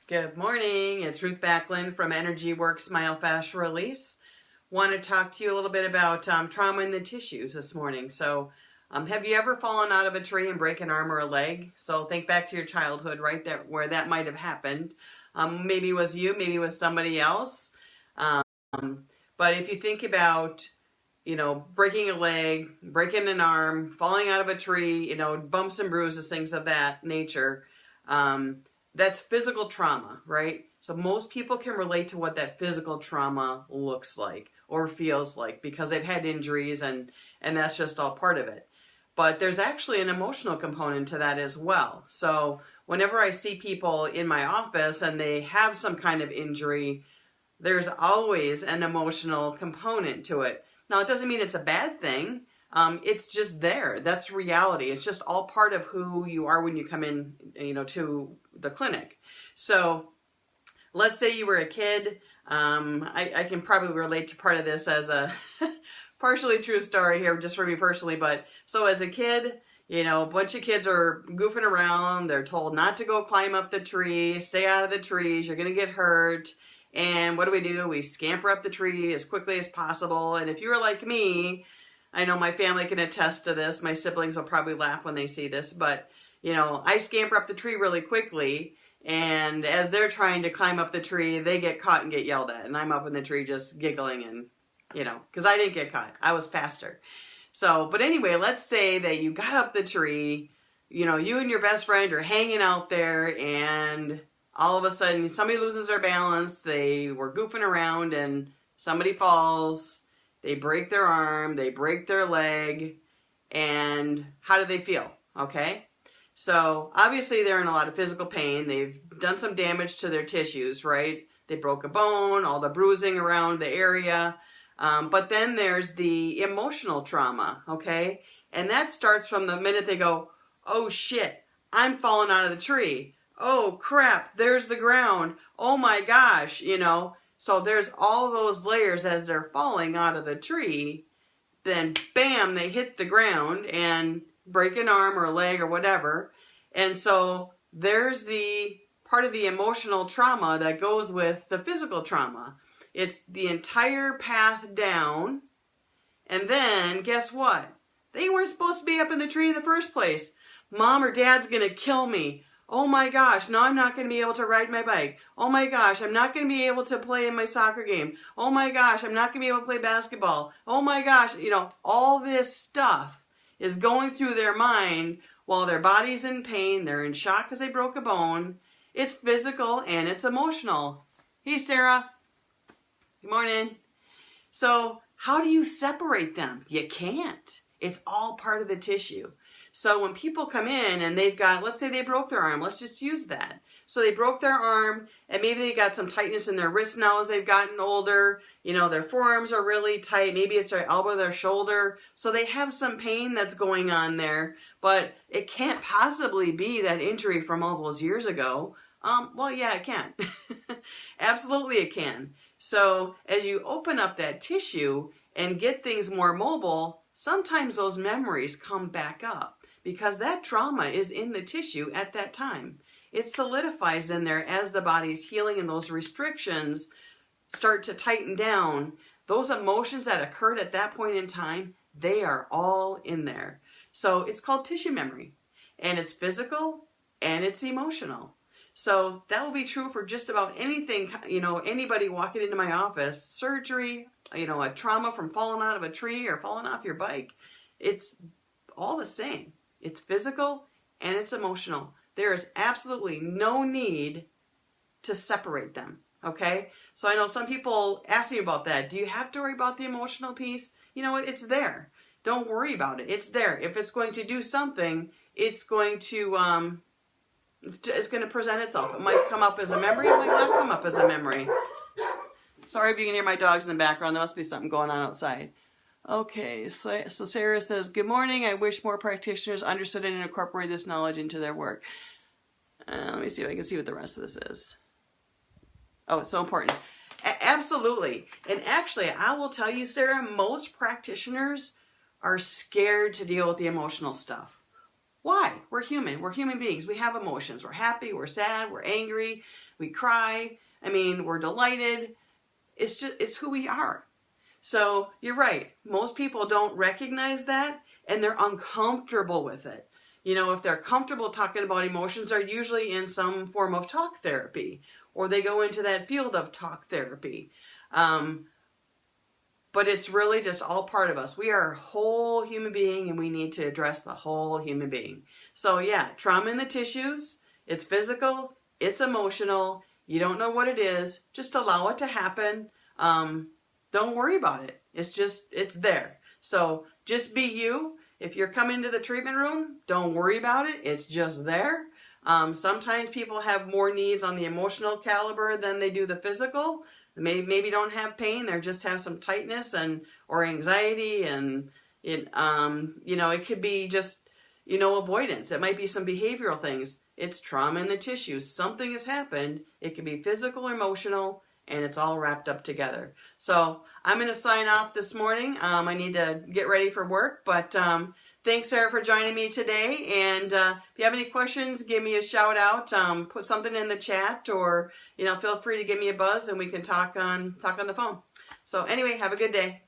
Good morning. It's Ruth Backlund from Energy Works Myofascial Release. Want to talk to you a little bit about trauma in the tissues this morning. So, have you ever fallen out of a tree and break an arm or a leg? So think back to your childhood, right there where that might have happened. Maybe it was you, maybe it was somebody else. But if you think about, breaking a leg, breaking an arm, falling out of a tree, bumps and bruises, things of that nature. That's physical trauma, right? So most people can relate to what that physical trauma looks like or feels like because they've had injuries and that's just all part of it. But there's actually an emotional component to that as well. So whenever I see people in my office and they have some kind of injury, there's always an emotional component to it. Now, it doesn't mean it's a bad thing. It's just there. That's reality. It's just all part of who you are when you come in, to the clinic. So let's say you were a kid. I can probably relate to part of this as a partially true story here, just for me personally. But so as a kid, a bunch of kids are goofing around. They're told not to go climb up the tree, stay out of the trees. You're going to get hurt. And what do? We scamper up the tree as quickly as possible. And if you were like me, I know my family can attest to this. My siblings will probably laugh when they see this, but I scamper up the tree really quickly, and as they're trying to climb up the tree, they get caught and get yelled at, and I'm up in the tree just giggling and, because I didn't get caught. I was faster. So, but anyway, let's say that you got up the tree, you and your best friend are hanging out there, and all of a sudden somebody loses their balance. They were goofing around and somebody falls. They break their arm, they break their leg, and how do they feel? Okay? So obviously they're in a lot of physical pain. They've done some damage to their tissues, right? They broke a bone, all the bruising around the area. But then there's the emotional trauma, okay? And that starts from the minute they go, oh shit, I'm falling out of the tree. Oh crap, there's the ground. Oh my gosh, So there's all those layers as they're falling out of the tree. Then bam, they hit the ground and break an arm or a leg or whatever. And so there's the part of the emotional trauma that goes with the physical trauma. It's the entire path down. And then guess what? They weren't supposed to be up in the tree in the first place. Mom or dad's going to kill me. Oh my gosh, now I'm not going to be able to ride my bike. Oh my gosh, I'm not going to be able to play in my soccer game. Oh my gosh, I'm not going to be able to play basketball. Oh my gosh, all this stuff is going through their mind while their body's in pain. They're in shock because they broke a bone. It's physical and it's emotional. Hey, Sarah. Good morning. So how do you separate them? You can't. It's all part of the tissue. So when people come in and they've got, let's say they broke their arm, let's just use that. So they broke their arm and maybe they got some tightness in their wrist now as they've gotten older. Their forearms are really tight. Maybe it's their elbow, their shoulder. So they have some pain that's going on there, but it can't possibly be that injury from all those years ago. Well, yeah, it can. Absolutely it can. So as you open up that tissue and get things more mobile, sometimes those memories come back up. Because that trauma is in the tissue at that time. It solidifies in there as the body's healing and those restrictions start to tighten down. Those emotions that occurred at that point in time, they are all in there. So it's called tissue memory. And it's physical and it's emotional. So that will be true for just about anything, anybody walking into my office, surgery, a trauma from falling out of a tree or falling off your bike. It's all the same. It's physical and it's emotional. There is absolutely no need to separate them, okay? So I know some people ask me about that. Do you have to worry about the emotional piece? You know what? It's there. Don't worry about it. It's there. If it's going to do something, it's going to present itself. It might come up as a memory. It might not come up as a memory. Sorry if you can hear my dogs in the background. There must be something going on outside. Okay, so Sarah says, good morning. I wish more practitioners understood and incorporated this knowledge into their work. Let me see if I can see what the rest of this is. Oh, it's so important. Absolutely. And actually, I will tell you, Sarah, most practitioners are scared to deal with the emotional stuff. Why? We're human. We're human beings. We have emotions. We're happy. We're sad. We're angry. We cry. I mean, we're delighted. It's who we are. So you're right. Most people don't recognize that, and they're uncomfortable with it. You know, if they're comfortable talking about emotions, they're usually in some form of talk therapy, or they go into that field of talk therapy. But it's really just all part of us. We are a whole human being, and we need to address the whole human being. So yeah, trauma in the tissues, it's physical, it's emotional. You don't know what it is. Just allow it to happen. Don't worry about it. It's there. So just be you. If you're coming to the treatment room, don't worry about it. It's just there. Sometimes people have more needs on the emotional caliber than they do the physical. Maybe don't have pain. They just have some tightness or anxiety, and it could be just avoidance. It might be some behavioral things. It's trauma in the tissues. Something has happened. It can be physical, emotional, and it's all wrapped up together. So I'm going to sign off this morning. I need to get ready for work, but thanks, Sarah, for joining me today. And if you have any questions, give me a shout out. Put something in the chat, or feel free to give me a buzz, and we can talk on the phone. So anyway, have a good day.